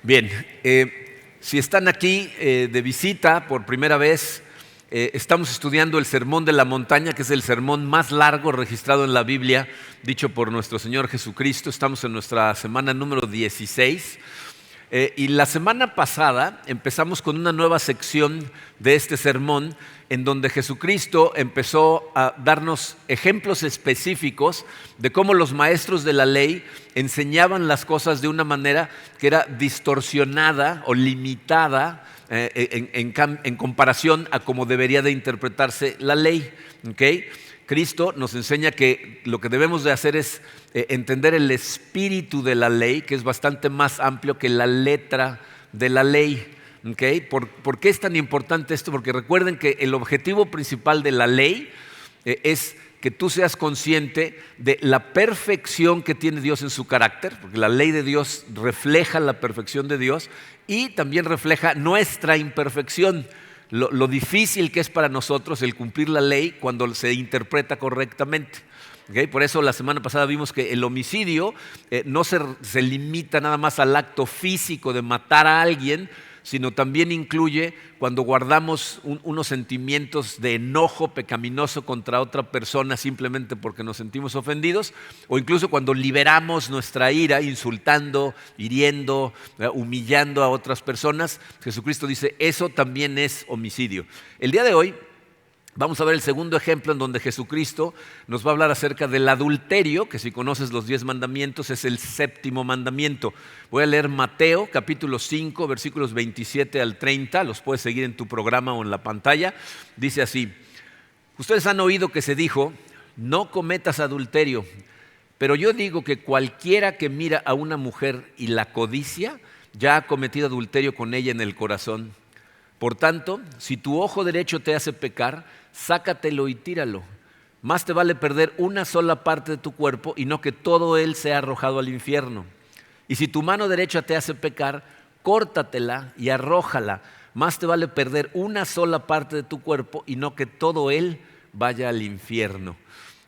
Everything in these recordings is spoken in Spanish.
Bien, si están aquí de visita por primera vez, estamos estudiando el Sermón de la Montaña, que es el sermón más largo registrado en la Biblia, dicho por nuestro Señor Jesucristo. Estamos en nuestra semana número 16. Y la semana pasada empezamos con una nueva sección de este sermón en donde Jesucristo empezó a darnos ejemplos específicos de cómo los maestros de la ley enseñaban las cosas de una manera que era distorsionada o limitada en comparación a cómo debería de interpretarse la ley. ¿Okay? Cristo nos enseña que lo que debemos de hacer es entender el espíritu de la ley, que es bastante más amplio que la letra de la ley. ¿Okay? ¿Por qué es tan importante esto? Porque recuerden que el objetivo principal de la ley es que tú seas consciente de la perfección que tiene Dios en su carácter, porque la ley de Dios refleja la perfección de Dios y también refleja nuestra imperfección. Lo difícil que es para nosotros el cumplir la ley cuando se interpreta correctamente. ¿Okay? Por eso la semana pasada vimos que el homicidio no se limita nada más al acto físico de matar a alguien, sino también incluye cuando guardamos unos sentimientos de enojo pecaminoso contra otra persona simplemente porque nos sentimos ofendidos, o incluso cuando liberamos nuestra ira insultando, hiriendo, humillando a otras personas. Jesucristo dice, eso también es homicidio. El día de hoy vamos a ver el segundo ejemplo en donde Jesucristo nos va a hablar acerca del adulterio, que si conoces los 10 mandamientos es el séptimo mandamiento. Voy a leer Mateo capítulo 5 versículos 27 al 30, los puedes seguir en tu programa o en la pantalla. Dice así: ustedes han oído que se dijo, no cometas adulterio, pero yo digo que cualquiera que mira a una mujer y la codicia, ya ha cometido adulterio con ella en el corazón. Por tanto, si tu ojo derecho te hace pecar, sácatelo y tíralo. Más te vale perder una sola parte de tu cuerpo y no que todo él sea arrojado al infierno. Y si tu mano derecha te hace pecar, córtatela y arrójala. Más te vale perder una sola parte de tu cuerpo y no que todo él vaya al infierno.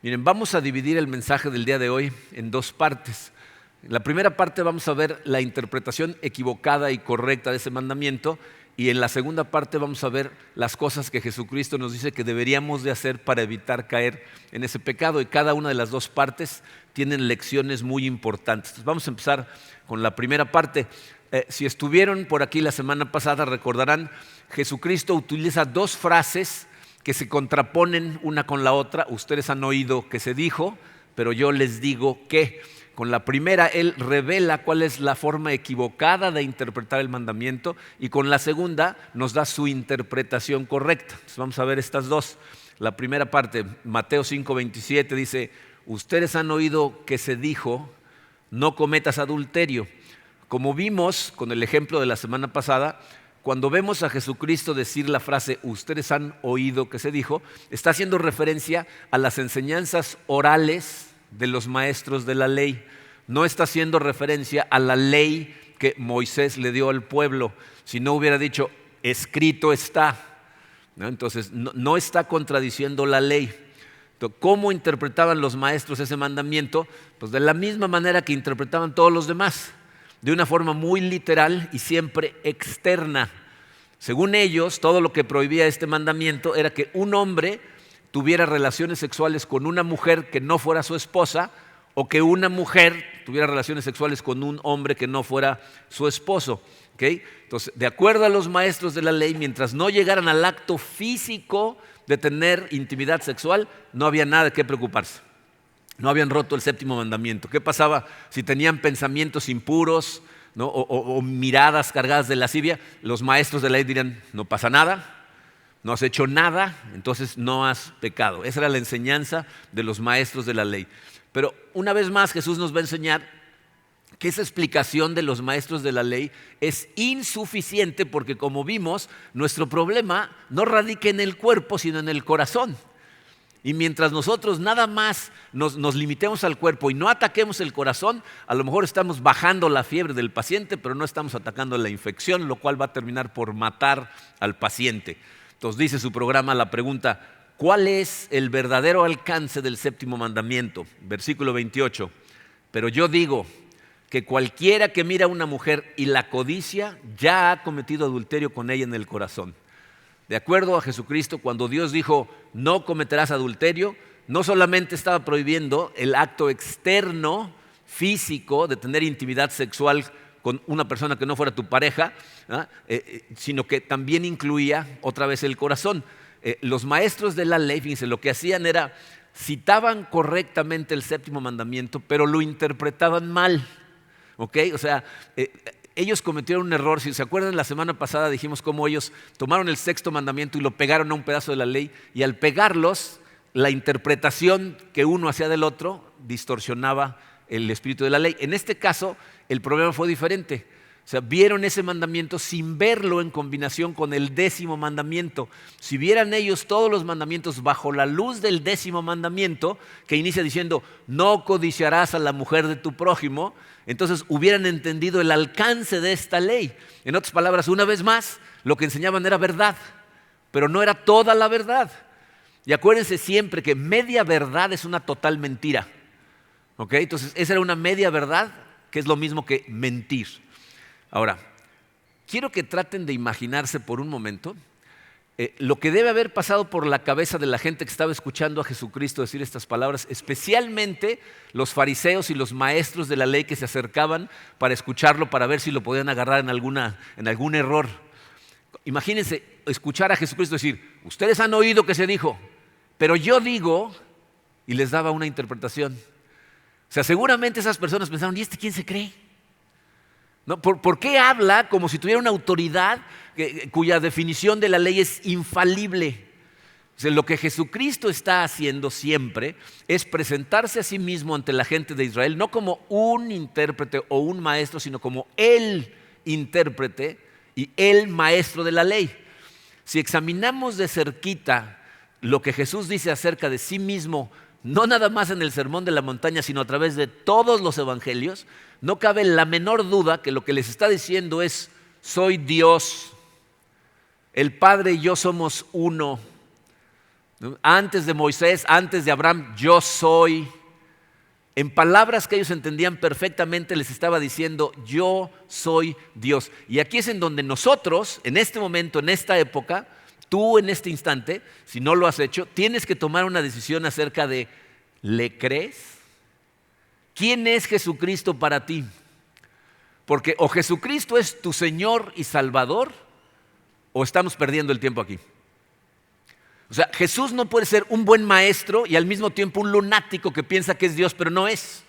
Miren, vamos a dividir el mensaje del día de hoy en dos partes. En la primera parte vamos a ver la interpretación equivocada y correcta de ese mandamiento. Y en la segunda parte vamos a ver las cosas que Jesucristo nos dice que deberíamos de hacer para evitar caer en ese pecado. Y cada una de las dos partes tienen lecciones muy importantes. Entonces vamos a empezar con la primera parte. Si estuvieron por aquí la semana pasada, recordarán, Jesucristo utiliza dos frases que se contraponen una con la otra. Ustedes han oído que se dijo, pero yo les digo que. Con la primera, Él revela cuál es la forma equivocada de interpretar el mandamiento, y con la segunda nos da su interpretación correcta. Entonces vamos a ver estas dos. La primera parte, Mateo 5:27 dice, ustedes han oído que se dijo, no cometas adulterio. Como vimos con el ejemplo de la semana pasada, cuando vemos a Jesucristo decir la frase, ustedes han oído que se dijo, está haciendo referencia a las enseñanzas orales de los maestros de la ley. No está haciendo referencia a la ley que Moisés le dio al pueblo. Si no hubiera dicho, escrito está, ¿no? Entonces no está contradiciendo la ley. Entonces, ¿cómo interpretaban los maestros ese mandamiento? Pues de la misma manera que interpretaban todos los demás, de una forma muy literal y siempre externa. Según ellos, todo lo que prohibía este mandamiento era que un hombre tuviera relaciones sexuales con una mujer que no fuera su esposa, o que una mujer tuviera relaciones sexuales con un hombre que no fuera su esposo. ¿Okay? Entonces, de acuerdo a los maestros de la ley, mientras no llegaran al acto físico de tener intimidad sexual, no había nada de qué preocuparse. No habían roto el séptimo mandamiento. ¿Qué pasaba si tenían pensamientos impuros, ¿no? o miradas cargadas de lascivia? Los maestros de la ley dirían, no pasa nada. No has hecho nada, entonces no has pecado. Esa era la enseñanza de los maestros de la ley. Pero una vez más Jesús nos va a enseñar que esa explicación de los maestros de la ley es insuficiente porque, como vimos, nuestro problema no radica en el cuerpo, sino en el corazón. Y mientras nosotros nada más nos limitemos al cuerpo y no ataquemos el corazón, a lo mejor estamos bajando la fiebre del paciente, pero no estamos atacando la infección, lo cual va a terminar por matar al paciente. Entonces dice su programa la pregunta, ¿cuál es el verdadero alcance del séptimo mandamiento? Versículo 28, pero yo digo que cualquiera que mira a una mujer y la codicia ya ha cometido adulterio con ella en el corazón. De acuerdo a Jesucristo, cuando Dios dijo no cometerás adulterio, no solamente estaba prohibiendo el acto externo, físico, de tener intimidad sexual con una persona que no fuera tu pareja, sino que también incluía otra vez el corazón. Los maestros de la ley, fíjense, lo que hacían era, citaban correctamente el séptimo mandamiento, pero lo interpretaban mal. ¿Okay? O sea, ellos cometieron un error. Si se acuerdan, la semana pasada dijimos cómo ellos tomaron el sexto mandamiento y lo pegaron a un pedazo de la ley, y al pegarlos, la interpretación que uno hacía del otro distorsionaba el espíritu de la ley. En este caso, el problema fue diferente. O sea, vieron ese mandamiento sin verlo en combinación con el 10º mandamiento. Si vieran ellos todos los mandamientos bajo la luz del 10º mandamiento, que inicia diciendo, no codiciarás a la mujer de tu prójimo, entonces hubieran entendido el alcance de esta ley. En otras palabras, una vez más, lo que enseñaban era verdad, pero no era toda la verdad. Y acuérdense siempre que media verdad es una total mentira. ¿Okay? Entonces, esa era una media verdad, que es lo mismo que mentir. Ahora, quiero que traten de imaginarse por un momento lo que debe haber pasado por la cabeza de la gente que estaba escuchando a Jesucristo decir estas palabras, especialmente los fariseos y los maestros de la ley que se acercaban para escucharlo, para ver si lo podían agarrar en algún error. Imagínense escuchar a Jesucristo decir, ustedes han oído que se dijo, pero yo digo, y les daba una interpretación. O sea, seguramente esas personas pensaron, ¿y este quién se cree? ¿No? ¿Por qué habla como si tuviera una autoridad cuya definición de la ley es infalible? O sea, lo que Jesucristo está haciendo siempre es presentarse a sí mismo ante la gente de Israel, no como un intérprete o un maestro, sino como el intérprete y el maestro de la ley. Si examinamos de cerquita lo que Jesús dice acerca de sí mismo, no nada más en el Sermón de la Montaña, sino a través de todos los evangelios, no cabe la menor duda que lo que les está diciendo es, soy Dios, el Padre y yo somos uno. Antes de Moisés, antes de Abraham, yo soy. En palabras que ellos entendían perfectamente les estaba diciendo, yo soy Dios. Y aquí es en donde nosotros, en este momento, en esta época, tú en este instante, si no lo has hecho, tienes que tomar una decisión acerca de, ¿le crees? ¿Quién es Jesucristo para ti? Porque o Jesucristo es tu Señor y Salvador, o estamos perdiendo el tiempo aquí. O sea, Jesús no puede ser un buen maestro y al mismo tiempo un lunático que piensa que es Dios, pero no es.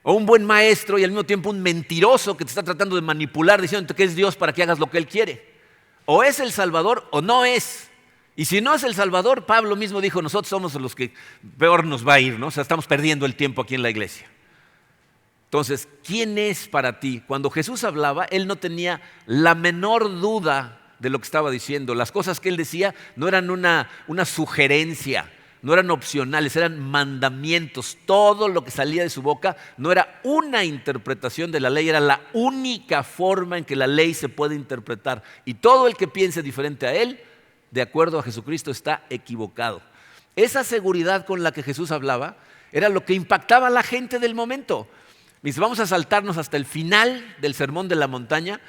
O un buen maestro y al mismo tiempo un mentiroso que te está tratando de manipular diciendo que es Dios para que hagas lo que Él quiere. O es el Salvador o no es. Y si no es el Salvador, Pablo mismo dijo, nosotros somos los que peor nos va a ir, ¿no? O sea, estamos perdiendo el tiempo aquí en la iglesia. Entonces, ¿quién es para ti? Cuando Jesús hablaba, Él no tenía la menor duda de lo que estaba diciendo. Las cosas que Él decía no eran una sugerencia, no eran opcionales, eran mandamientos. Todo lo que salía de su boca no era una interpretación de la ley, era la única forma en que la ley se puede interpretar. Y todo el que piense diferente a Él, de acuerdo a Jesucristo, está equivocado. Esa seguridad con la que Jesús hablaba era lo que impactaba a la gente del momento. Vamos a saltarnos hasta el final del Sermón de la Montaña.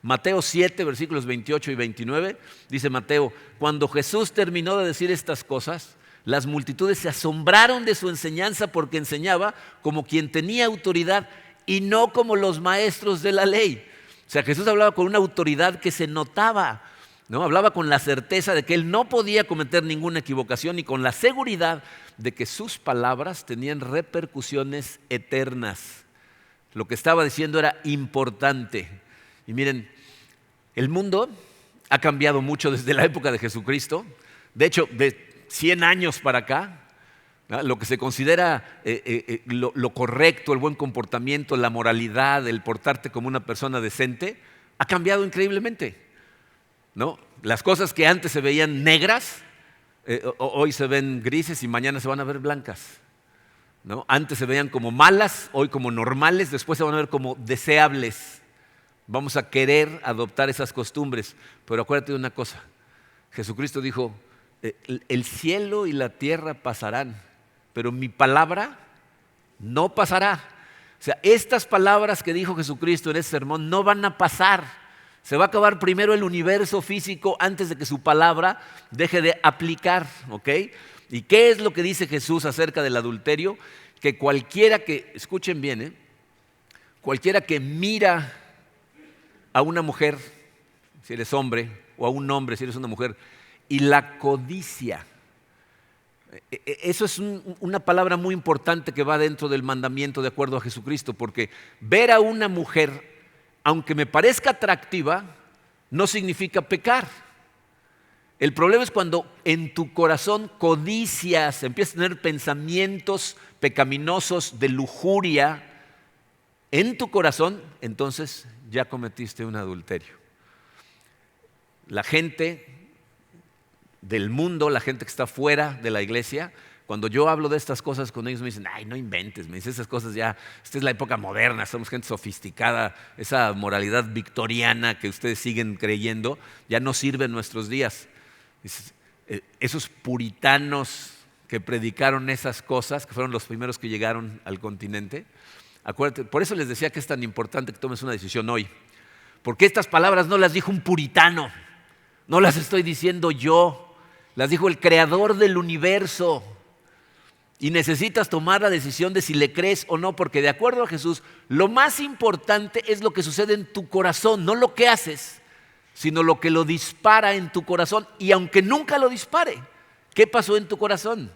Mateo 7, versículos 28 y 29, dice Mateo, cuando Jesús terminó de decir estas cosas, las multitudes se asombraron de su enseñanza porque enseñaba como quien tenía autoridad y no como los maestros de la ley. O sea, Jesús hablaba con una autoridad que se notaba, ¿no? Hablaba con la certeza de que Él no podía cometer ninguna equivocación y con la seguridad de que sus palabras tenían repercusiones eternas. Lo que estaba diciendo era importante. Y miren, el mundo ha cambiado mucho desde la época de Jesucristo. De hecho, de 100 años para acá, ¿no? Lo que se considera lo correcto, el buen comportamiento, la moralidad, el portarte como una persona decente, ha cambiado increíblemente, ¿no? Las cosas que antes se veían negras, hoy se ven grises y mañana se van a ver blancas, ¿no? Antes se veían como malas, hoy como normales, después se van a ver como deseables. Vamos a querer adoptar esas costumbres, pero acuérdate de una cosa, Jesucristo dijo, el cielo y la tierra pasarán, pero mi palabra no pasará. O sea, estas palabras que dijo Jesucristo en ese sermón no van a pasar. Se va a acabar primero el universo físico antes de que su palabra deje de aplicar, ¿ok? ¿Y qué es lo que dice Jesús acerca del adulterio? Que cualquiera que, escuchen bien, cualquiera que mira a una mujer, si eres hombre, o a un hombre, si eres una mujer, y la codicia. Eso es una palabra muy importante que va dentro del mandamiento de acuerdo a Jesucristo, porque ver a una mujer, aunque me parezca atractiva, no significa pecar. El problema es cuando en tu corazón codicias, empiezas a tener pensamientos pecaminosos de lujuria en tu corazón, entonces ya cometiste un adulterio. La gente del mundo, la gente que está fuera de la iglesia, cuando yo hablo de estas cosas con ellos me dicen, ay, no inventes, me dicen esas cosas ya, esta es la época moderna, somos gente sofisticada, esa moralidad victoriana que ustedes siguen creyendo ya no sirve en nuestros días. Dices, esos puritanos que predicaron esas cosas, que fueron los primeros que llegaron al continente, acuérdate, por eso les decía que es tan importante que tomes una decisión hoy, porque estas palabras no las dijo un puritano, no las estoy diciendo yo, las dijo el creador del universo. Y necesitas tomar la decisión de si le crees o no, porque de acuerdo a Jesús, lo más importante es lo que sucede en tu corazón, no lo que haces, sino lo que lo dispara en tu corazón. Y aunque nunca lo dispare, ¿qué pasó en tu corazón?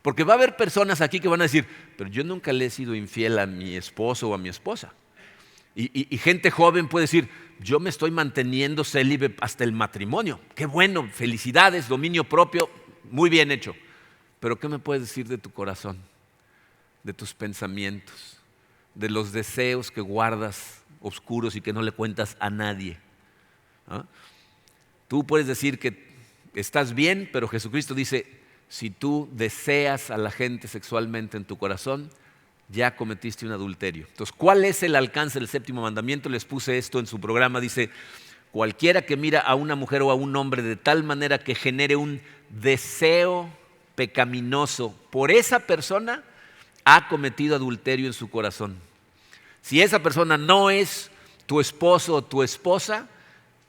Porque va a haber personas aquí que van a decir, pero yo nunca le he sido infiel a mi esposo o a mi esposa. Y gente joven puede decir, yo me estoy manteniendo célibe hasta el matrimonio. Qué bueno, felicidades, dominio propio, muy bien hecho. Pero ¿qué me puedes decir de tu corazón, de tus pensamientos, de los deseos que guardas oscuros y que no le cuentas a nadie? ¿Ah? Tú puedes decir que estás bien, pero Jesucristo dice, si tú deseas a la gente sexualmente en tu corazón, ya cometiste un adulterio. Entonces, ¿cuál es el alcance del séptimo mandamiento? Les puse esto en su programa, dice, cualquiera que mira a una mujer o a un hombre de tal manera que genere un deseo pecaminoso por esa persona, ha cometido adulterio en su corazón. Si esa persona no es tu esposo o tu esposa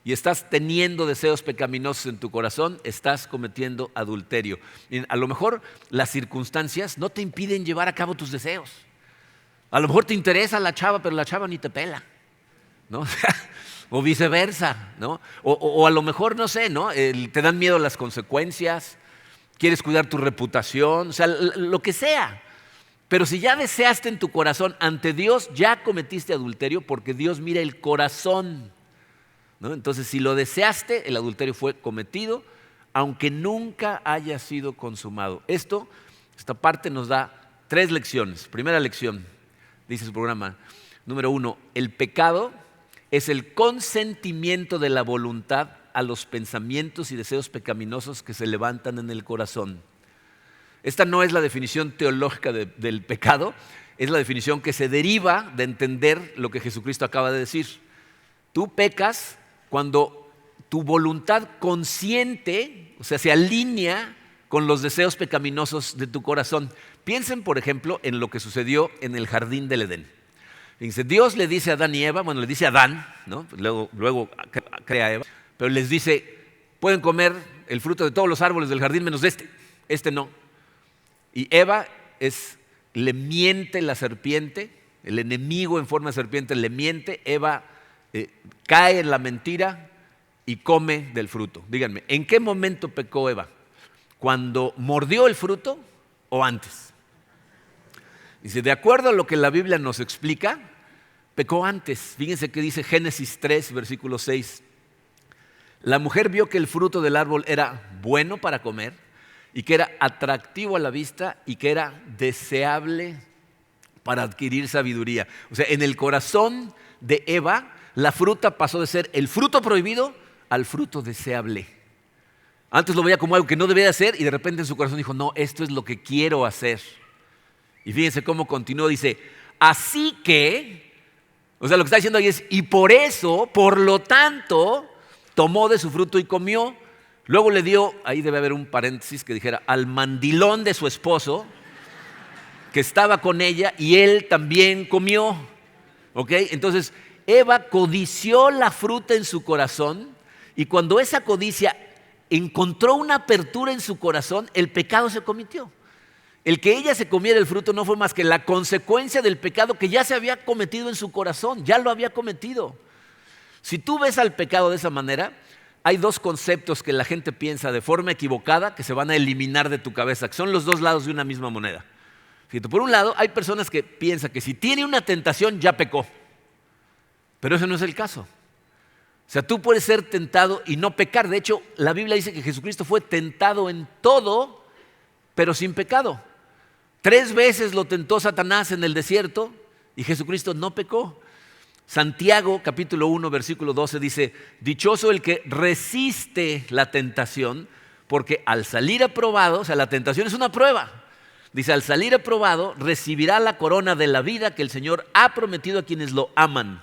y estás teniendo deseos pecaminosos en tu corazón, estás cometiendo adulterio. Y a lo mejor las circunstancias no te impiden llevar a cabo tus deseos. A lo mejor te interesa la chava, pero la chava ni te pela, ¿no? O viceversa, ¿no? O a lo mejor, no sé, ¿no? Te dan miedo las consecuencias, quieres cuidar tu reputación, o sea, lo que sea. Pero si ya deseaste en tu corazón ante Dios, ya cometiste adulterio porque Dios mira el corazón, ¿no? Entonces, si lo deseaste, el adulterio fue cometido, aunque nunca haya sido consumado. Esta parte nos da 3 lecciones. Primera lección, dice su programa, número 1, el pecado es el consentimiento de la voluntad a los pensamientos y deseos pecaminosos que se levantan en el corazón. Esta no es la definición teológica del pecado, es la definición que se deriva de entender lo que Jesucristo acaba de decir. Tú pecas cuando tu voluntad consciente, o sea, se alinea con los deseos pecaminosos de tu corazón. Piensen, por ejemplo, en lo que sucedió en el jardín del Edén. Fíjense, Dios le dice a Adán y Eva, bueno, le dice a Adán, ¿no? Luego crea a Eva, pero les dice, pueden comer el fruto de todos los árboles del jardín menos de este no. Y Eva le miente la serpiente, el enemigo en forma de serpiente le miente, Eva cae en la mentira y come del fruto. Díganme, ¿en qué momento pecó Eva? ¿Cuando mordió el fruto o antes? Dice, de acuerdo a lo que la Biblia nos explica, pecó antes. Fíjense que dice Génesis 3, versículo 6. La mujer vio que el fruto del árbol era bueno para comer y que era atractivo a la vista y que era deseable para adquirir sabiduría. O sea, en el corazón de Eva, la fruta pasó de ser el fruto prohibido al fruto deseable. Antes lo veía como algo que no debía hacer y de repente en su corazón dijo, no, esto es lo que quiero hacer. Y fíjense cómo continuó, dice, así que, o sea, lo que está diciendo ahí es, y por eso, por lo tanto, tomó de su fruto y comió. Luego le dio, ahí debe haber un paréntesis que dijera, al mandilón de su esposo, que estaba con ella y él también comió. ¿Ok? Entonces, Eva codició la fruta en su corazón y cuando esa codicia encontró una apertura en su corazón, el pecado se cometió. El que ella se comiera el fruto no fue más que la consecuencia del pecado que ya se había cometido en su corazón, ya lo había cometido. Si tú ves al pecado de esa manera, hay dos conceptos que la gente piensa de forma equivocada que se van a eliminar de tu cabeza, que son los dos lados de una misma moneda. Fíjate, por un lado, hay personas que piensan que si tiene una tentación ya pecó, pero ese no es el caso. O sea, tú puedes ser tentado y no pecar. De hecho, la Biblia dice que Jesucristo fue tentado en todo, pero sin pecado. 3 veces lo tentó Satanás en el desierto y Jesucristo no pecó. Santiago capítulo 1 versículo 12 dice: dichoso el que resiste la tentación, porque al salir aprobado, o sea, la tentación es una prueba. Dice, al salir aprobado recibirá la corona de la vida que el Señor ha prometido a quienes lo aman.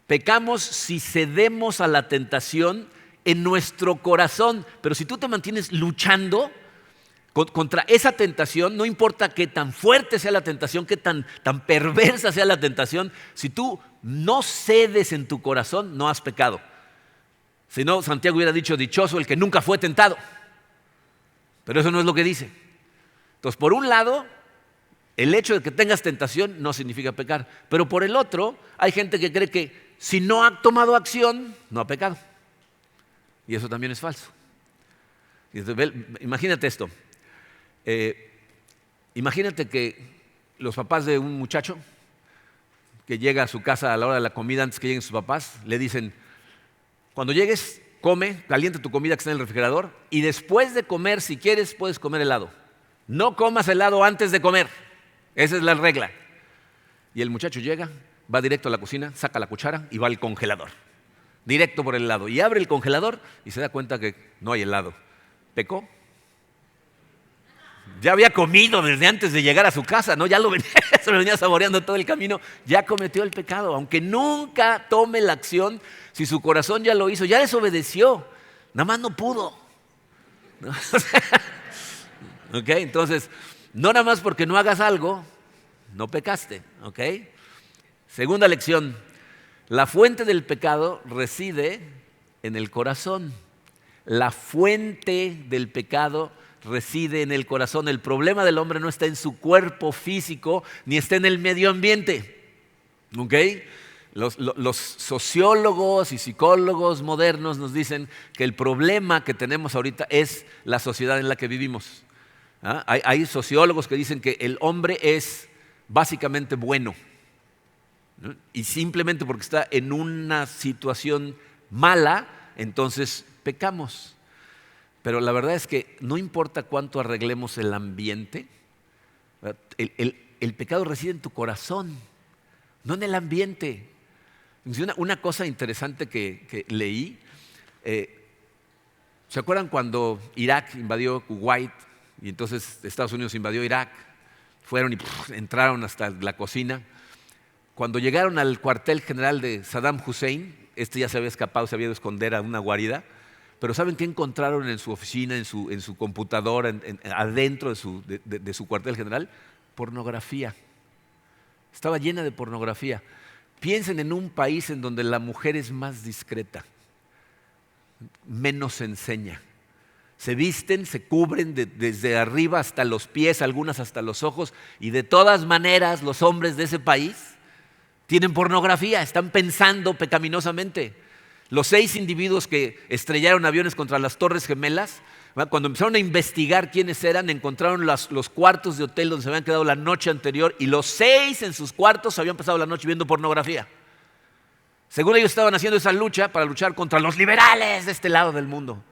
Pecamos si cedemos a la tentación en nuestro corazón, pero si tú te mantienes luchando contra esa tentación, no importa qué tan fuerte sea la tentación, qué tan perversa sea la tentación, si tú no cedes en tu corazón, no has pecado. Si no, Santiago hubiera dicho, dichoso el que nunca fue tentado. Pero eso no es lo que dice. Entonces, por un lado, el hecho de que tengas tentación no significa pecar. Pero por el otro, hay gente que cree que si no ha tomado acción, no ha pecado. Y eso también es falso. Imagínate esto. Imagínate que los papás de un muchacho que llega a su casa a la hora de la comida, antes que lleguen sus papás, le dicen, cuando llegues, come, calienta tu comida que está en el refrigerador y después de comer, si quieres, puedes comer helado. No comas helado antes de comer. Esa es la regla. Y el muchacho llega, va directo a la cocina, saca la cuchara y va al congelador. Directo por el helado. Y abre el congelador y se da cuenta que no hay helado. ¿Pecó? Ya había comido desde antes de llegar a su casa, ¿no? Ya se lo venía saboreando todo el camino. Ya cometió el pecado. Aunque nunca tome la acción, si su corazón ya lo hizo, ya desobedeció. Nada más no pudo. ¿No? ¿Ok? Entonces, no nada más porque no hagas algo, no pecaste. ¿Ok? Segunda lección. La fuente del pecado reside en el corazón. La fuente del pecado reside en el corazón. El problema del hombre no está en su cuerpo físico ni está en el medio ambiente. ¿Ok? Los sociólogos y psicólogos modernos nos dicen que el problema que tenemos ahorita es la sociedad en la que vivimos. ¿Ah? Hay sociólogos que dicen que el hombre es básicamente bueno, ¿no? Y simplemente porque está en una situación mala, entonces pecamos. Pero la verdad es que no importa cuánto arreglemos el ambiente, el pecado reside en tu corazón, no en el ambiente. Una cosa interesante que leí, ¿se acuerdan cuando Irak invadió Kuwait y entonces Estados Unidos invadió Irak? Fueron y entraron hasta la cocina. Cuando llegaron al cuartel general de Saddam Hussein, este ya se había escapado, se había ido a esconder a una guarida. Pero ¿saben qué encontraron en su oficina, en su computadora, adentro de su cuartel general? Pornografía. Estaba llena de pornografía. Piensen en un país en donde la mujer es más discreta, menos enseña. Se visten, se cubren desde arriba hasta los pies, algunas hasta los ojos, y de todas maneras los hombres de ese país tienen pornografía, están pensando pecaminosamente. Los 6 individuos que estrellaron aviones contra las Torres Gemelas, cuando empezaron a investigar quiénes eran, encontraron los cuartos de hotel donde se habían quedado la noche anterior y los 6 en sus cuartos habían pasado la noche viendo pornografía. Según ellos estaban haciendo esa lucha para luchar contra los liberales de este lado del mundo.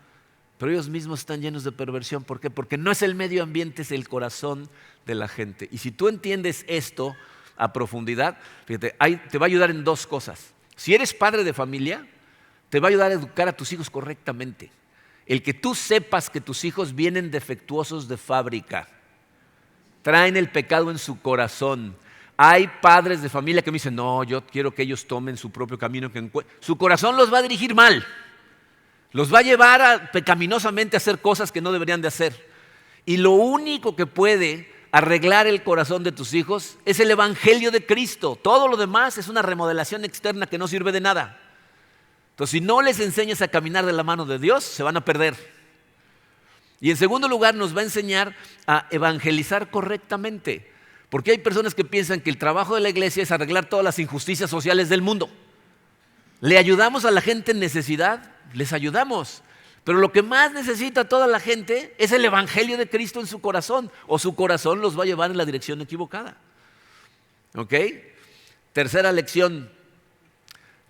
Pero ellos mismos están llenos de perversión. ¿Por qué? Porque no es el medio ambiente, es el corazón de la gente. Y si tú entiendes esto a profundidad, fíjate, te va a ayudar en 2 cosas. Si eres padre de familia, te va a ayudar a educar a tus hijos correctamente. El que tú sepas que tus hijos vienen defectuosos de fábrica, traen el pecado en su corazón. Hay padres de familia que me dicen, no, yo quiero que ellos tomen su propio camino. Su corazón los va a dirigir mal. Los va a llevar pecaminosamente a hacer cosas que no deberían de hacer. Y lo único que puede arreglar el corazón de tus hijos es el evangelio de Cristo. Todo lo demás es una remodelación externa que no sirve de nada. Entonces, si no les enseñas a caminar de la mano de Dios, se van a perder. Y en segundo lugar, nos va a enseñar a evangelizar correctamente. Porque hay personas que piensan que el trabajo de la iglesia es arreglar todas las injusticias sociales del mundo. ¿Le ayudamos a la gente en necesidad? Les ayudamos. Pero lo que más necesita toda la gente es el evangelio de Cristo en su corazón, o su corazón los va a llevar en la dirección equivocada. ¿Ok? Tercera lección.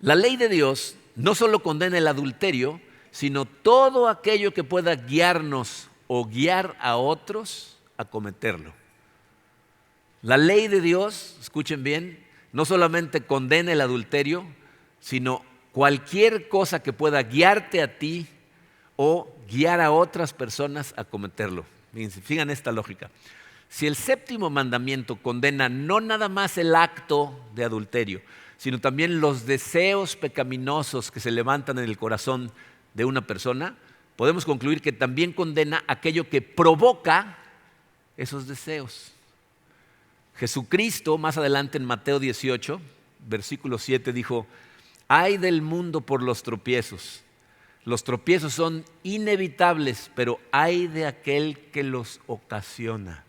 La ley de Dios no solo condena el adulterio, sino todo aquello que pueda guiarnos o guiar a otros a cometerlo. La ley de Dios, escuchen bien, no solamente condena el adulterio, sino cualquier cosa que pueda guiarte a ti o guiar a otras personas a cometerlo. Fíjense esta lógica. Si el séptimo mandamiento condena no nada más el acto de adulterio, sino también los deseos pecaminosos que se levantan en el corazón de una persona, podemos concluir que también condena aquello que provoca esos deseos. Jesucristo, más adelante en Mateo 18, versículo 7, dijo: ay del mundo por los tropiezos. Los tropiezos son inevitables, pero ay de aquel que los ocasiona.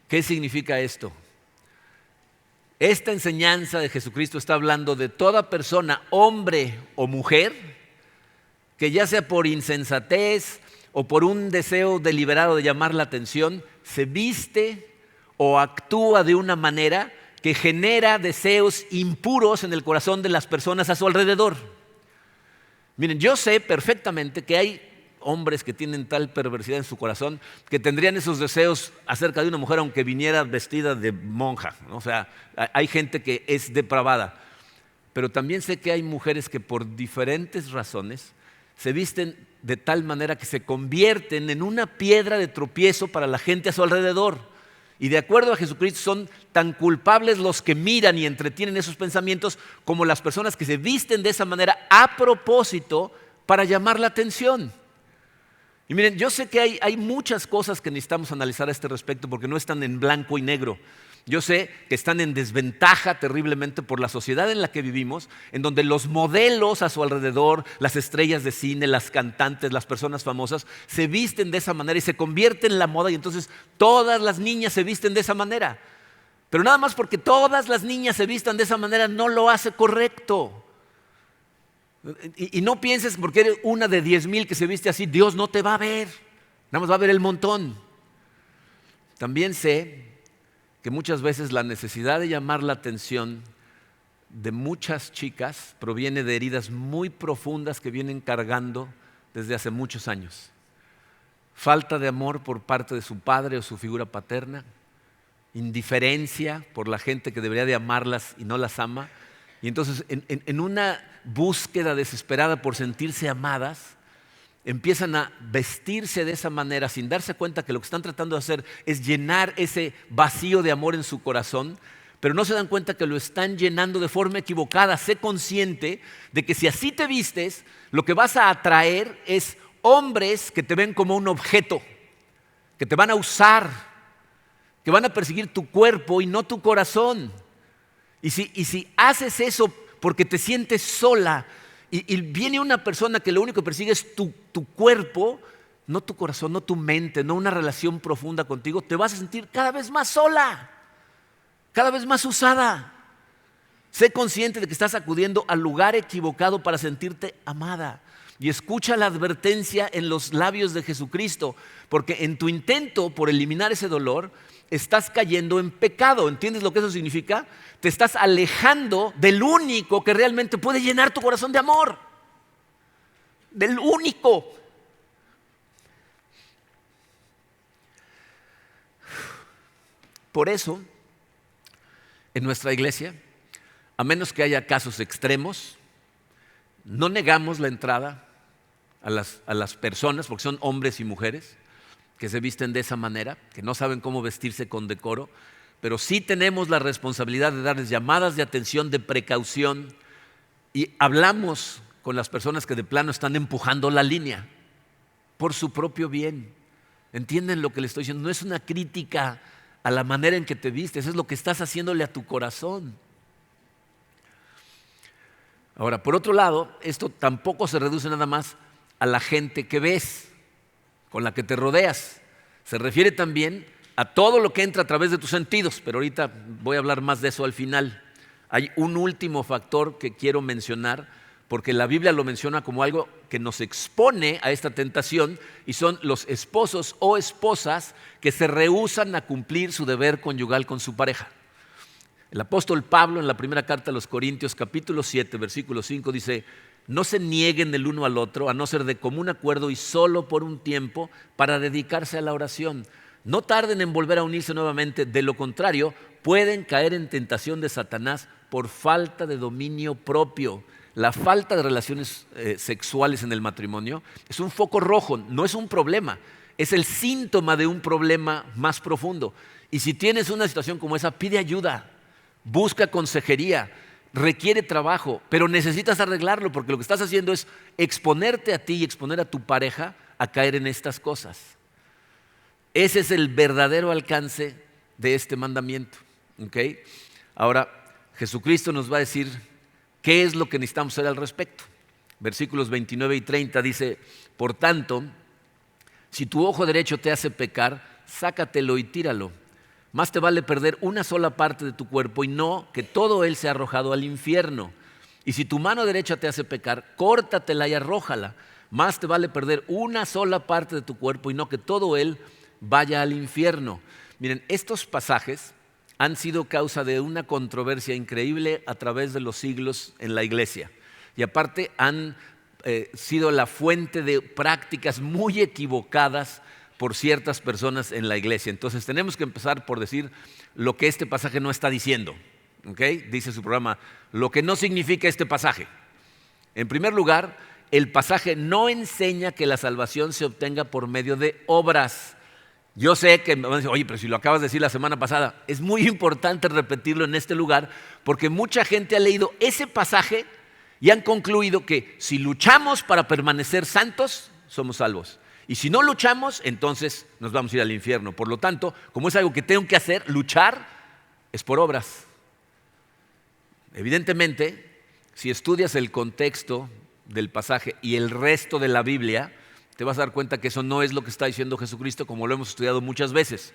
¿Qué significa esto? Esta enseñanza de Jesucristo está hablando de toda persona, hombre o mujer, que ya sea por insensatez o por un deseo deliberado de llamar la atención, se viste o actúa de una manera que genera deseos impuros en el corazón de las personas a su alrededor. Miren, yo sé perfectamente que hay hombres que tienen tal perversidad en su corazón que tendrían esos deseos acerca de una mujer aunque viniera vestida de monja, ¿no? O sea, hay gente que es depravada. Pero también sé que hay mujeres que por diferentes razones se visten de tal manera que se convierten en una piedra de tropiezo para la gente a su alrededor. Y de acuerdo a Jesucristo son tan culpables los que miran y entretienen esos pensamientos como las personas que se visten de esa manera a propósito para llamar la atención. Y miren, yo sé que hay muchas cosas que necesitamos analizar a este respecto porque no están en blanco y negro. Yo sé que están en desventaja terriblemente por la sociedad en la que vivimos, en donde los modelos a su alrededor, las estrellas de cine, las cantantes, las personas famosas, se visten de esa manera y se convierten en la moda, y entonces todas las niñas se visten de esa manera. Pero nada más porque todas las niñas se vistan de esa manera no lo hace correcto. Y no pienses porque eres una de 10,000 que se viste así, Dios no te va a ver, nada más va a ver el montón. También sé que muchas veces la necesidad de llamar la atención de muchas chicas proviene de heridas muy profundas que vienen cargando desde hace muchos años. Falta de amor por parte de su padre o su figura paterna, indiferencia por la gente que debería de amarlas y no las ama. Y entonces en una búsqueda desesperada por sentirse amadas, empiezan a vestirse de esa manera sin darse cuenta que lo que están tratando de hacer es llenar ese vacío de amor en su corazón, pero no se dan cuenta que lo están llenando de forma equivocada. Sé consciente de que si así te vistes, lo que vas a atraer es hombres que te ven como un objeto, que te van a usar, que van a perseguir tu cuerpo y no tu corazón. Y si haces eso porque te sientes sola y viene una persona que lo único que persigue es tu cuerpo, no tu corazón, no tu mente, no una relación profunda contigo, te vas a sentir cada vez más sola, cada vez más usada. Sé consciente de que estás acudiendo al lugar equivocado para sentirte amada. Y escucha la advertencia en los labios de Jesucristo, porque en tu intento por eliminar ese dolor, estás cayendo en pecado. ¿Entiendes lo que eso significa? Te estás alejando del único que realmente puede llenar tu corazón de amor. Del único. Por eso, en nuestra iglesia, a menos que haya casos extremos, no negamos la entrada a las personas, porque son hombres y mujeres que se visten de esa manera, que no saben cómo vestirse con decoro, pero sí tenemos la responsabilidad de darles llamadas de atención, de precaución, y hablamos con las personas que de plano están empujando la línea por su propio bien. ¿Entienden lo que les estoy diciendo? No es una crítica a la manera en que te vistes, es lo que estás haciéndole a tu corazón. Ahora, por otro lado, esto tampoco se reduce nada más a la gente que ves, con la que te rodeas. Se refiere también a todo lo que entra a través de tus sentidos, pero ahorita voy a hablar más de eso al final. Hay un último factor que quiero mencionar, porque la Biblia lo menciona como algo que nos expone a esta tentación, y son los esposos o esposas que se rehúsan a cumplir su deber conyugal con su pareja. El apóstol Pablo, en la primera carta a los Corintios, capítulo 7, versículo 5, dice: no se nieguen el uno al otro, a no ser de común acuerdo y solo por un tiempo, para dedicarse a la oración. No tarden en volver a unirse nuevamente, de lo contrario, pueden caer en tentación de Satanás por falta de dominio propio. La falta de relaciones sexuales en el matrimonio es un foco rojo, no es un problema, es el síntoma de un problema más profundo. Y si tienes una situación como esa, pide ayuda, busca consejería. Requiere trabajo, pero necesitas arreglarlo, porque lo que estás haciendo es exponerte a ti y exponer a tu pareja a caer en estas cosas. Ese es el verdadero alcance de este mandamiento. ¿Okay? Ahora, Jesucristo nos va a decir qué es lo que necesitamos hacer al respecto. Versículos 29 y 30 dice: por tanto, si tu ojo derecho te hace pecar, sácatelo y tíralo. Más te vale perder una sola parte de tu cuerpo y no que todo él sea arrojado al infierno. Y si tu mano derecha te hace pecar, córtatela y arrójala. Más te vale perder una sola parte de tu cuerpo y no que todo él vaya al infierno. Miren, estos pasajes han sido causa de una controversia increíble a través de los siglos en la iglesia. Y aparte han sido la fuente de prácticas muy equivocadas por ciertas personas en la iglesia. Entonces tenemos que empezar por decir lo que este pasaje no está diciendo. ¿Okay? Dice su programa, lo que no significa este pasaje. En primer lugar, el pasaje no enseña que la salvación se obtenga por medio de obras. Yo sé que me van a decir: oye, pero si lo acabas de decir la semana pasada. Es muy importante repetirlo en este lugar, porque mucha gente ha leído ese pasaje y han concluido que si luchamos para permanecer santos, somos salvos. Y si no luchamos, entonces nos vamos a ir al infierno. Por lo tanto, como es algo que tengo que hacer, luchar es por obras. Evidentemente, si estudias el contexto del pasaje y el resto de la Biblia, te vas a dar cuenta que eso no es lo que está diciendo Jesucristo, como lo hemos estudiado muchas veces.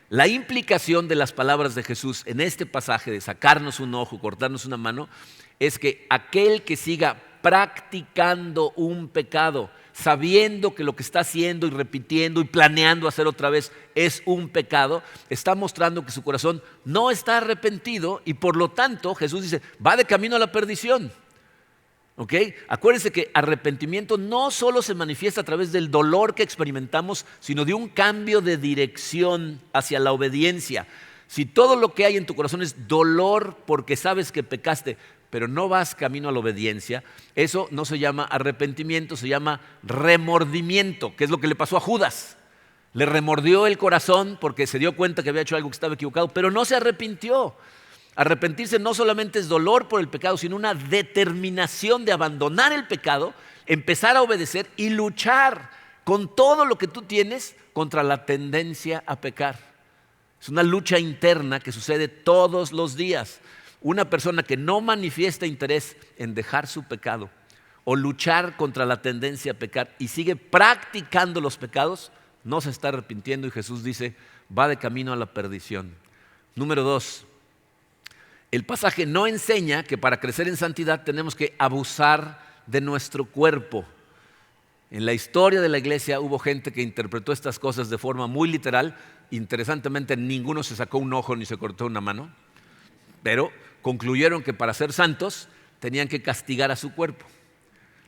La implicación de las palabras de Jesús en este pasaje de sacarnos un ojo, cortarnos una mano, es que aquel que siga practicando un pecado, sabiendo que lo que está haciendo y repitiendo y planeando hacer otra vez es un pecado, está mostrando que su corazón no está arrepentido y por lo tanto Jesús dice, va de camino a la perdición. ¿Okay? Acuérdense que arrepentimiento no solo se manifiesta a través del dolor que experimentamos, sino de un cambio de dirección hacia la obediencia. Si todo lo que hay en tu corazón es dolor porque sabes que pecaste, pero no vas camino a la obediencia, eso no se llama arrepentimiento, se llama remordimiento, que es lo que le pasó a Judas. Le remordió el corazón porque se dio cuenta que había hecho algo que estaba equivocado, pero no se arrepintió. Arrepentirse no solamente es dolor por el pecado, sino una determinación de abandonar el pecado, empezar a obedecer y luchar con todo lo que tú tienes contra la tendencia a pecar. Es una lucha interna que sucede todos los días. Una persona que no manifiesta interés en dejar su pecado o luchar contra la tendencia a pecar y sigue practicando los pecados, no se está arrepintiendo y Jesús dice, va de camino a la perdición. Número 2, el pasaje no enseña que para crecer en santidad tenemos que abusar de nuestro cuerpo. En la historia de la iglesia hubo gente que interpretó estas cosas de forma muy literal. Interesantemente, ninguno se sacó un ojo ni se cortó una mano, pero concluyeron que para ser santos tenían que castigar a su cuerpo,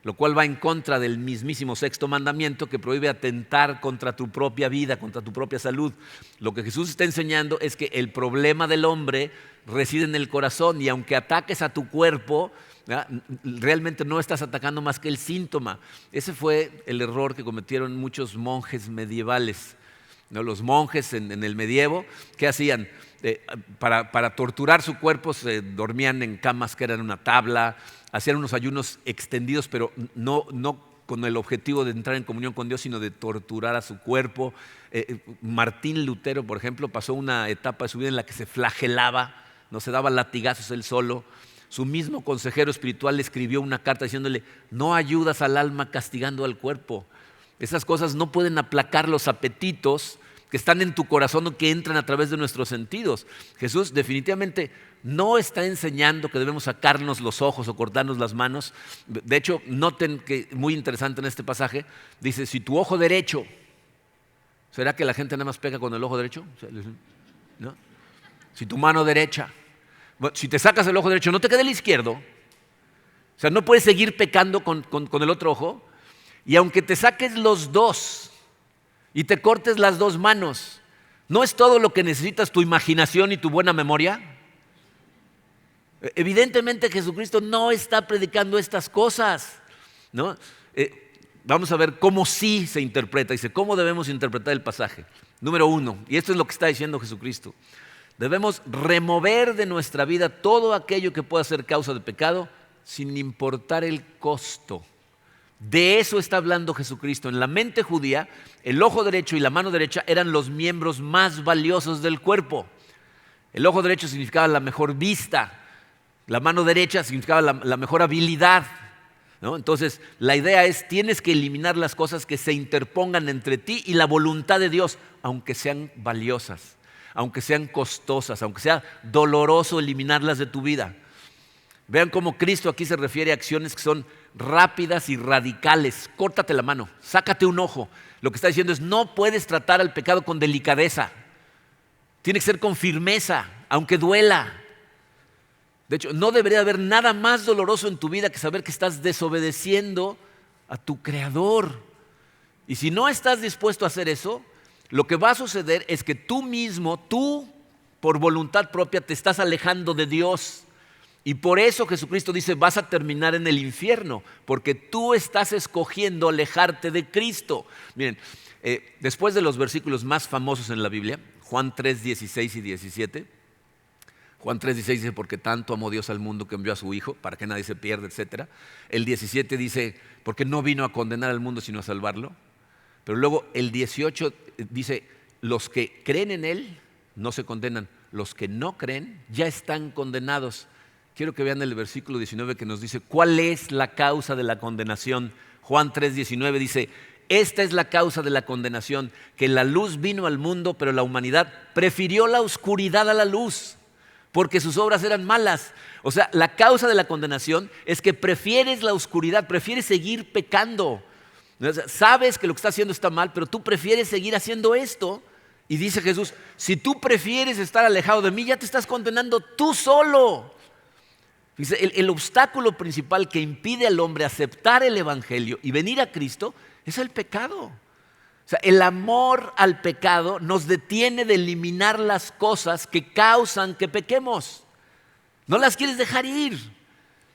lo cual va en contra del mismísimo sexto mandamiento que prohíbe atentar contra tu propia vida, contra tu propia salud. Lo que Jesús está enseñando es que el problema del hombre reside en el corazón y aunque ataques a tu cuerpo, ¿verdad?, realmente no estás atacando más que el síntoma. Ese fue el error que cometieron muchos monjes medievales. ¿No? Los monjes en el medievo, ¿qué hacían? Para torturar su cuerpo se dormían en camas que eran una tabla, hacían unos ayunos extendidos, pero no con el objetivo de entrar en comunión con Dios, sino de torturar a su cuerpo. Martín Lutero, por ejemplo, pasó una etapa de su vida en la que se flagelaba, no se daba latigazos él solo. Su mismo consejero espiritual le escribió una carta diciéndole: no ayudas al alma castigando al cuerpo. Esas cosas no pueden aplacar los apetitos que están en tu corazón o que entran a través de nuestros sentidos. Jesús definitivamente no está enseñando que debemos sacarnos los ojos o cortarnos las manos. De hecho, noten que muy interesante en este pasaje, dice: si tu ojo derecho, ¿será que la gente nada más peca con el ojo derecho? ¿No? Si tu mano derecha, bueno, si te sacas el ojo derecho, no te quede el izquierdo. O sea, no puedes seguir pecando con el otro ojo. Y aunque te saques los dos y te cortes las dos manos, ¿no es todo lo que necesitas tu imaginación y tu buena memoria? Evidentemente Jesucristo no está predicando estas cosas, ¿no? Vamos a ver cómo sí se interpreta. Dice, ¿cómo debemos interpretar el pasaje? Número 1, y esto es lo que está diciendo Jesucristo: debemos remover de nuestra vida todo aquello que pueda ser causa de pecado, sin importar el costo. De eso está hablando Jesucristo. En la mente judía, el ojo derecho y la mano derecha eran los miembros más valiosos del cuerpo. El ojo derecho significaba la mejor vista, la mano derecha significaba la mejor habilidad, ¿no? Entonces, la idea es: tienes que eliminar las cosas que se interpongan entre ti y la voluntad de Dios, aunque sean valiosas, aunque sean costosas, aunque sea doloroso eliminarlas de tu vida. Vean cómo Cristo aquí se refiere a acciones que son rápidas y radicales. Córtate la mano, sácate un ojo. Lo que está diciendo es: no puedes tratar al pecado con delicadeza. Tiene que ser con firmeza, aunque duela. De hecho, no debería haber nada más doloroso en tu vida que saber que estás desobedeciendo a tu Creador. Y si no estás dispuesto a hacer eso, lo que va a suceder es que tú mismo, por voluntad propia, te estás alejando de Dios. Y por eso Jesucristo dice: vas a terminar en el infierno, porque tú estás escogiendo alejarte de Cristo. Miren, después de los versículos más famosos en la Biblia, Juan 3, 16 y 17, Juan 3, 16 dice: porque tanto amó Dios al mundo que envió a su Hijo, para que nadie se pierda, etc. El 17 dice: porque no vino a condenar al mundo, sino a salvarlo. Pero luego el 18 dice: los que creen en Él no se condenan, los que no creen ya están condenados. Quiero que vean el versículo 19 que nos dice cuál es la causa de la condenación. Juan 3, 19 dice: esta es la causa de la condenación, que la luz vino al mundo, pero la humanidad prefirió la oscuridad a la luz, porque sus obras eran malas. O sea, la causa de la condenación es que prefieres la oscuridad, prefieres seguir pecando. O sea, sabes que lo que estás haciendo está mal, pero tú prefieres seguir haciendo esto. Y dice Jesús: si tú prefieres estar alejado de mí, ya te estás condenando tú solo. Dice, el obstáculo principal que impide al hombre aceptar el Evangelio y venir a Cristo es el pecado. O sea, el amor al pecado nos detiene de eliminar las cosas que causan que pequemos. No las quieres dejar ir.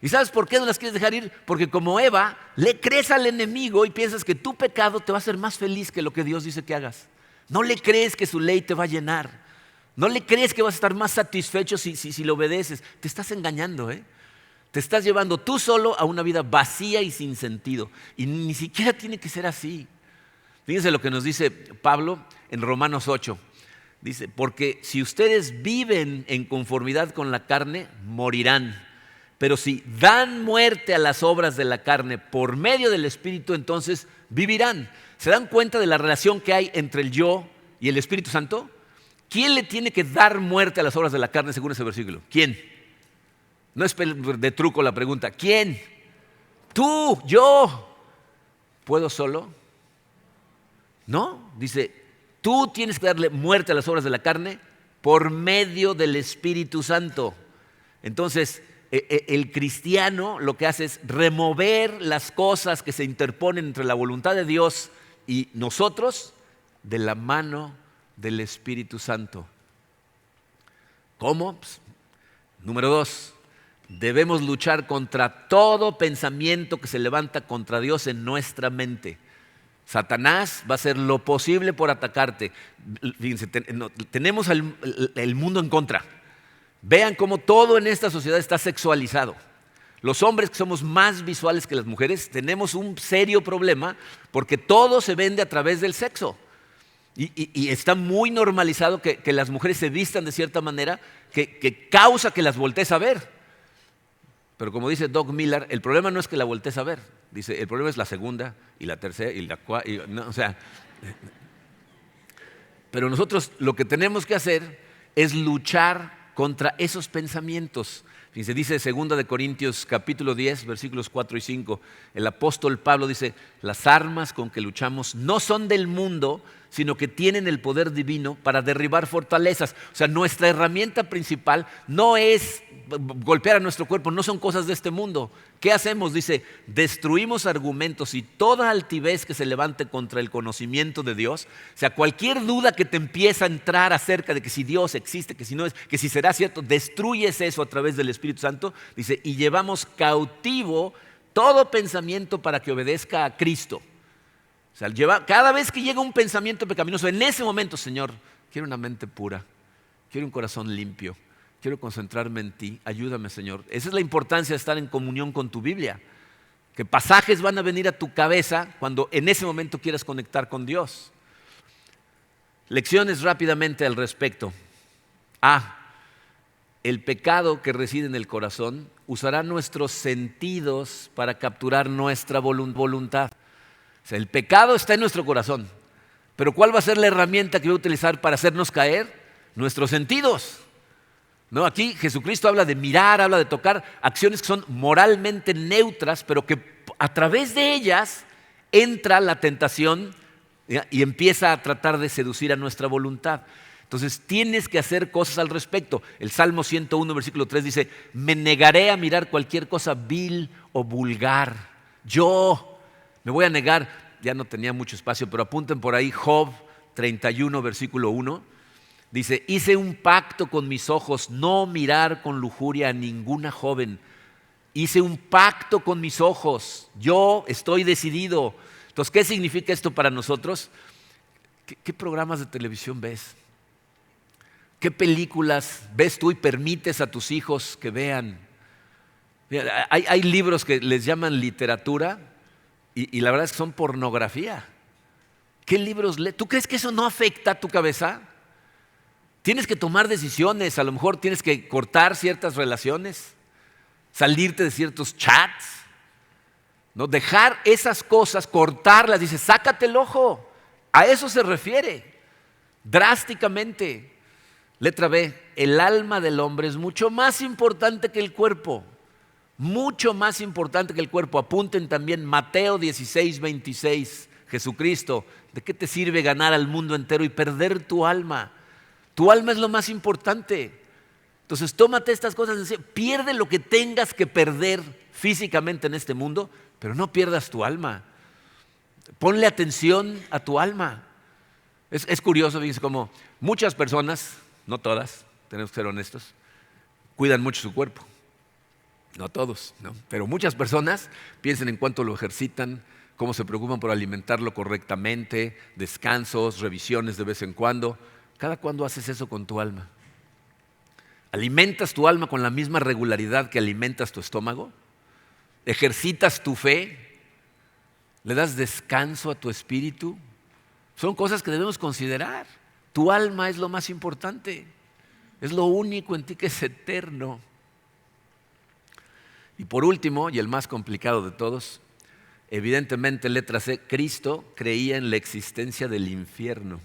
¿Y sabes por qué no las quieres dejar ir? Porque como Eva, le crees al enemigo y piensas que tu pecado te va a hacer más feliz que lo que Dios dice que hagas. No le crees que su ley te va a llenar. No le crees que vas a estar más satisfecho si le obedeces. Te estás engañando, ¿eh? Te estás llevando tú solo a una vida vacía y sin sentido. Y ni siquiera tiene que ser así. Fíjense lo que nos dice Pablo en Romanos 8. Dice: porque si ustedes viven en conformidad con la carne, morirán. Pero si dan muerte a las obras de la carne por medio del Espíritu, entonces vivirán. ¿Se dan cuenta de la relación que hay entre el yo y el Espíritu Santo? ¿Quién le tiene que dar muerte a las obras de la carne según ese versículo? ¿Quién? No es de truco la pregunta. ¿Quién? Tú, yo. ¿Puedo solo? No, dice: tú tienes que darle muerte a las obras de la carne por medio del Espíritu Santo. Entonces, el cristiano lo que hace es remover las cosas que se interponen entre la voluntad de Dios y nosotros de la mano del Espíritu Santo. ¿Cómo? Pues, número 2, debemos luchar contra todo pensamiento que se levanta contra Dios en nuestra mente. Satanás va a hacer lo posible por atacarte. Fíjense, tenemos el mundo en contra. Vean cómo todo en esta sociedad está sexualizado. Los hombres que somos más visuales que las mujeres tenemos un serio problema porque todo se vende a través del sexo. Y está muy normalizado que las mujeres se vistan de cierta manera que causa que las voltees a ver. Pero como dice Doug Miller, el problema no es que la voltees a ver. Dice, el problema es la segunda y la tercera y la cuarta. No, o sea, pero nosotros lo que tenemos que hacer es luchar contra esos pensamientos. Fíjense, dice 2 Corintios capítulo 10, versículos 4 y 5. El apóstol Pablo dice, las armas con que luchamos no son del mundo, sino que tienen el poder divino para derribar fortalezas. O sea, nuestra herramienta principal no es golpear a nuestro cuerpo, no son cosas de este mundo. ¿Qué hacemos? Dice, destruimos argumentos y toda altivez que se levante contra el conocimiento de Dios. O sea, cualquier duda que te empieza a entrar acerca de que si Dios existe, que si no es, que si será cierto, destruyes eso a través del Espíritu Santo. Dice, y llevamos cautivo todo pensamiento para que obedezca a Cristo. O sea, cada vez que llega un pensamiento pecaminoso, en ese momento, Señor, quiero una mente pura, quiero un corazón limpio, quiero concentrarme en ti, ayúdame, Señor. Esa es la importancia de estar en comunión con tu Biblia, que pasajes van a venir a tu cabeza cuando en ese momento quieras conectar con Dios. Lecciones rápidamente al respecto. El pecado que reside en el corazón usará nuestros sentidos para capturar nuestra voluntad. O sea, el pecado está en nuestro corazón, pero ¿cuál va a ser la herramienta que va a utilizar para hacernos caer? Nuestros sentidos. ¿No? Aquí Jesucristo habla de mirar, habla de tocar, acciones que son moralmente neutras, pero que a través de ellas entra la tentación, ¿ya? Y empieza a tratar de seducir a nuestra voluntad. Entonces tienes que hacer cosas al respecto. El Salmo 101, versículo 3 dice, me negaré a mirar cualquier cosa vil o vulgar. Yo me voy a negar, ya no tenía mucho espacio, pero apunten por ahí, Job 31, versículo 1. Dice, hice un pacto con mis ojos, no mirar con lujuria a ninguna joven. Hice un pacto con mis ojos, yo estoy decidido. Entonces, ¿qué significa esto para nosotros? ¿Qué programas de televisión ves? ¿Qué películas ves tú y permites a tus hijos que vean? Mira, hay libros que les llaman literatura y la verdad es que son pornografía. ¿Qué libros lees? ¿Tú crees que eso no afecta a tu cabeza? Tienes que tomar decisiones, a lo mejor tienes que cortar ciertas relaciones, salirte de ciertos chats, ¿no? Dejar esas cosas, cortarlas, dice, sácate el ojo. A eso se refiere, drásticamente. Letra B, el alma del hombre es mucho más importante que el cuerpo, mucho más importante que el cuerpo. Apunten también Mateo 16, 26, Jesucristo, ¿de qué te sirve ganar al mundo entero y perder tu alma? Tu alma es lo más importante. Entonces tómate estas cosas, pierde lo que tengas que perder físicamente en este mundo, pero no pierdas tu alma. Ponle atención a tu alma. Es curioso, fíjense cómo muchas personas, no todas, tenemos que ser honestos, cuidan mucho su cuerpo. No todos, ¿no? Pero muchas personas piensan en cuánto lo ejercitan, cómo se preocupan por alimentarlo correctamente, descansos, revisiones de vez en cuando. ¿Cada cuándo haces eso con tu alma? ¿Alimentas tu alma con la misma regularidad que alimentas tu estómago? ¿Ejercitas tu fe? ¿Le das descanso a tu espíritu? Son cosas que debemos considerar. Tu alma es lo más importante. Es lo único en ti que es eterno. Y por último, y el más complicado de todos, evidentemente, letra C, Cristo creía en la existencia del infierno.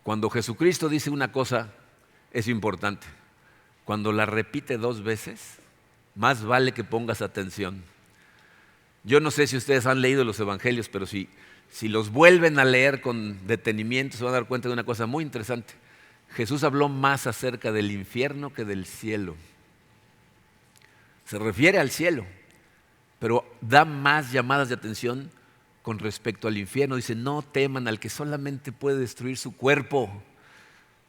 Cuando Jesucristo dice una cosa, es importante. Cuando la repite 2 veces, más vale que pongas atención. Yo no sé si ustedes han leído los evangelios, pero si los vuelven a leer con detenimiento, se van a dar cuenta de una cosa muy interesante. Jesús habló más acerca del infierno que del cielo. Se refiere al cielo, pero da más llamadas de atención con respecto al infierno. Dice, no teman al que solamente puede destruir su cuerpo.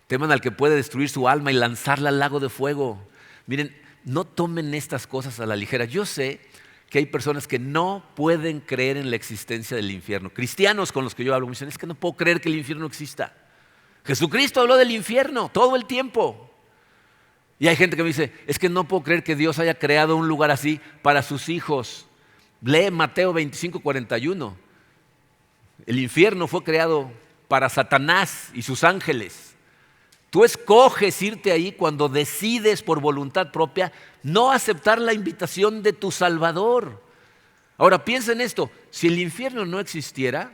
Teman al que puede destruir su alma y lanzarla al lago de fuego. Miren, no tomen estas cosas a la ligera. Yo sé que hay personas que no pueden creer en la existencia del infierno. Cristianos con los que yo hablo me dicen, es que no puedo creer que el infierno exista. Jesucristo habló del infierno todo el tiempo. Y hay gente que me dice, es que no puedo creer que Dios haya creado un lugar así para sus hijos. Lee Mateo 25:41. El infierno fue creado para Satanás y sus ángeles. Tú escoges irte ahí cuando decides por voluntad propia no aceptar la invitación de tu Salvador. Ahora piensa en esto, si el infierno no existiera,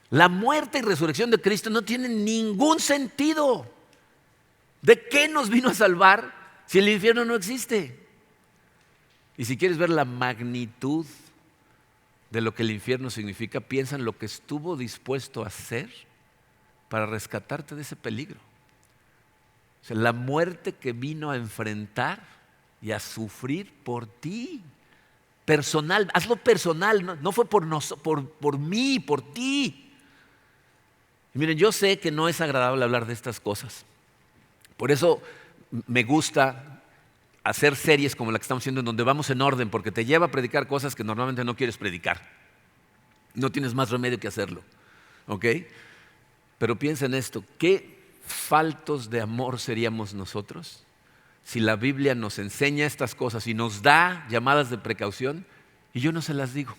la muerte y resurrección de Cristo no tienen ningún sentido. ¿De qué nos vino a salvar si el infierno no existe? Y si quieres ver la magnitud de lo que el infierno significa, piensa en lo que estuvo dispuesto a hacer para rescatarte de ese peligro. O sea, la muerte que vino a enfrentar y a sufrir por ti. Personal, hazlo personal, no fue por mí, por ti. Y miren, yo sé que no es agradable hablar de estas cosas. Por eso me gusta hacer series como la que estamos haciendo, en donde vamos en orden, porque te lleva a predicar cosas que normalmente no quieres predicar. No tienes más remedio que hacerlo. ¿Ok? Pero piensa en esto, ¿qué faltos de amor seríamos nosotros si la Biblia nos enseña estas cosas y nos da llamadas de precaución y yo no se las digo?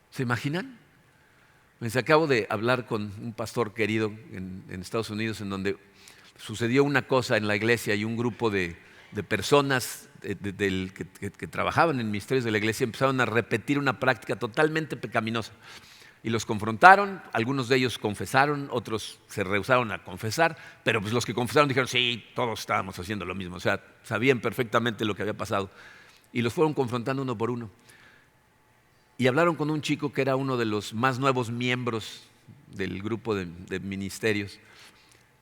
¿Se imaginan? Acabo de hablar con un pastor querido en Estados Unidos, en donde sucedió una cosa en la iglesia y un grupo de personas que trabajaban en ministerios de la iglesia empezaron a repetir una práctica totalmente pecaminosa. Y los confrontaron, algunos de ellos confesaron, otros se rehusaron a confesar, pero pues los que confesaron dijeron, sí, todos estábamos haciendo lo mismo, o sea, sabían perfectamente lo que había pasado. Y los fueron confrontando uno por uno. Y hablaron con un chico que era uno de los más nuevos miembros del grupo de ministerios.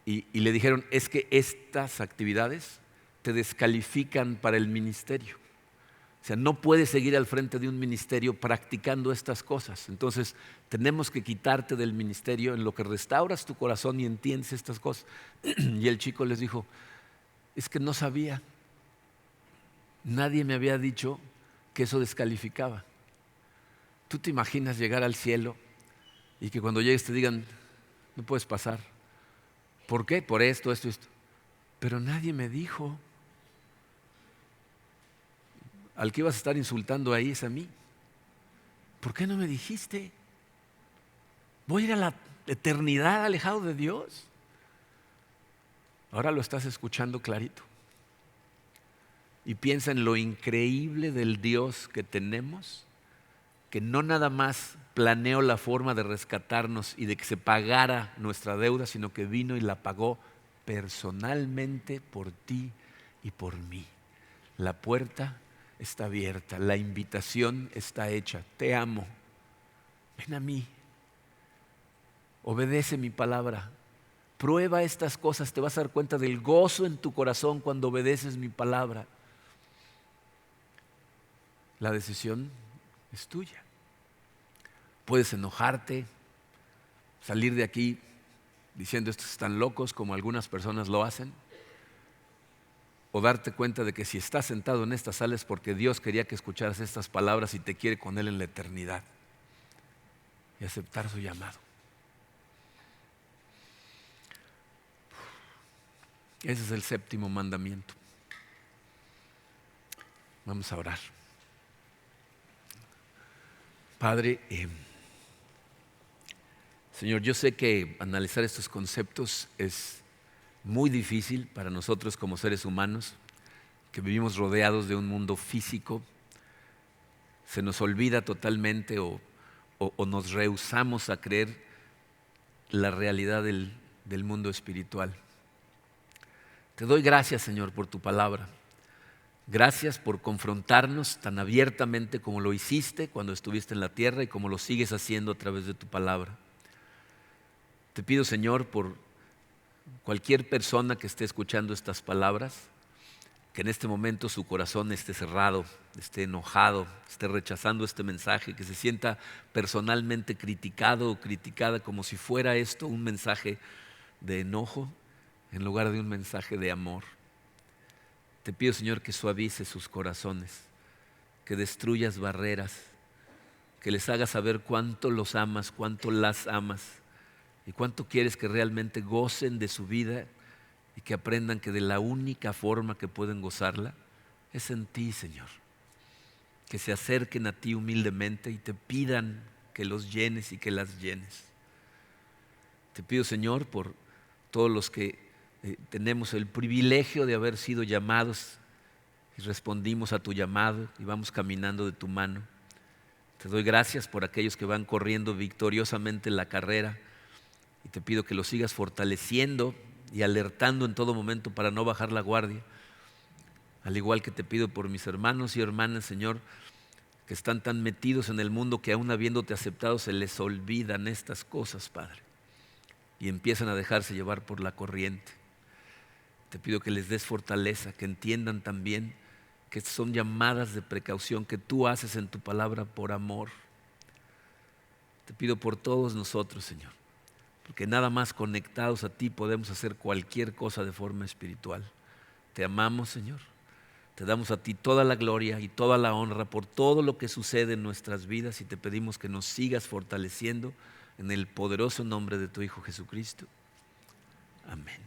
Y le dijeron, es que estas actividades te descalifican para el ministerio. O sea, no puedes seguir al frente de un ministerio practicando estas cosas. Entonces, tenemos que quitarte del ministerio en lo que restauras tu corazón y entiendes estas cosas. Y el chico les dijo, es que no sabía. Nadie me había dicho que eso descalificaba. ¿Tú te imaginas llegar al cielo y que cuando llegues te digan, no puedes pasar? ¿Por qué? Por esto, esto, esto. Pero nadie me dijo. Al que ibas a estar insultando ahí es a mí. ¿Por qué no me dijiste? Voy a ir a la eternidad alejado de Dios. Ahora lo estás escuchando clarito. Y piensa en lo increíble del Dios que tenemos, que no nada más planeó la forma de rescatarnos y de que se pagara nuestra deuda, sino que vino y la pagó personalmente por ti y por mí. La puerta está abierta, la invitación está hecha. Te amo, ven a mí, obedece mi palabra, prueba estas cosas, te vas a dar cuenta del gozo en tu corazón cuando obedeces mi palabra. La decisión es tuya. Puedes enojarte, salir de aquí diciendo estos están locos como algunas personas lo hacen, o darte cuenta de que si estás sentado en esta sala es porque Dios quería que escucharas estas palabras y te quiere con Él en la eternidad, y aceptar su llamado. Ese es el séptimo mandamiento. Vamos a orar. Padre, Señor, yo sé que analizar estos conceptos es muy difícil para nosotros como seres humanos, que vivimos rodeados de un mundo físico. Se nos olvida totalmente o nos rehusamos a creer la realidad del mundo espiritual. Te doy gracias, Señor, por tu palabra. Gracias por confrontarnos tan abiertamente como lo hiciste cuando estuviste en la tierra y como lo sigues haciendo a través de tu palabra. Te pido, Señor, por cualquier persona que esté escuchando estas palabras, que en este momento su corazón esté cerrado, esté enojado, esté rechazando este mensaje, que se sienta personalmente criticado o criticada como si fuera esto un mensaje de enojo en lugar de un mensaje de amor. Te pido, Señor, que suavices sus corazones, que destruyas barreras, que les hagas saber cuánto los amas, cuánto las amas y cuánto quieres que realmente gocen de su vida y que aprendan que de la única forma que pueden gozarla es en ti, Señor. Que se acerquen a ti humildemente y te pidan que los llenes y que las llenes. Te pido, Señor, por todos los que tenemos el privilegio de haber sido llamados y respondimos a tu llamado y vamos caminando de tu mano. Te doy gracias por aquellos que van corriendo victoriosamente la carrera y te pido que los sigas fortaleciendo y alertando en todo momento para no bajar la guardia. Al igual que te pido por mis hermanos y hermanas, Señor, que están tan metidos en el mundo que aún habiéndote aceptado se les olvidan estas cosas, Padre, y empiezan a dejarse llevar por la corriente. Te pido que les des fortaleza, que entiendan también que son llamadas de precaución que tú haces en tu palabra por amor. Te pido por todos nosotros, Señor, porque nada más conectados a ti podemos hacer cualquier cosa de forma espiritual. Te amamos, Señor. Te damos a ti toda la gloria y toda la honra por todo lo que sucede en nuestras vidas y te pedimos que nos sigas fortaleciendo en el poderoso nombre de tu Hijo Jesucristo. Amén.